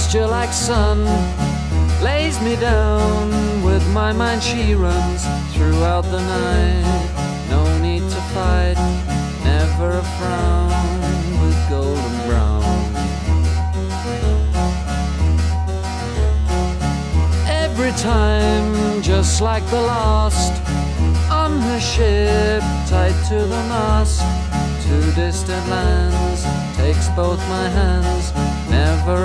Pasture like sun lays me down. With my mind she runs throughout the night. No need to fight, never a frown, with golden brown. Every time, just like the last, on her ship, tied to the mast, to distant lands, takes both my hands, never